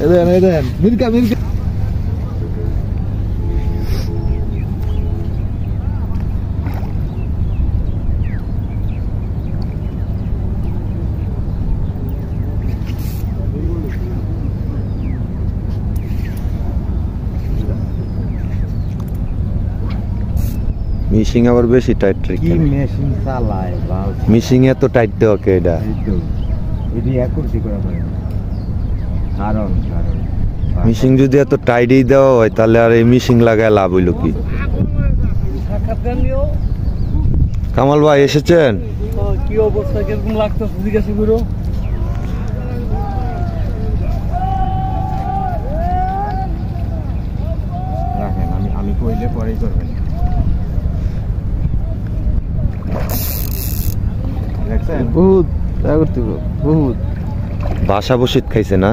এদেন মিরকা মিরকা missing আবার বেশি tight কি মেশিন চালায় বাল মিশিং এত টাইট দেওয়া কে এটা এই তো এডি একুরসি করে পারে কারণ মিশিং যদি এত টাইটই দেওয়া হয় তাহলে আর এই মিশিং লাগায় লাভ হইল কি কামাল ভাই এসেছেন কি অবস্থা কিরকম লাগতেছে জিজ্ঞাসা করো রাখেন আমি কইলে পরেই করবেন দেখছেন বহুত বহুত বাসা বসিত খাইছে না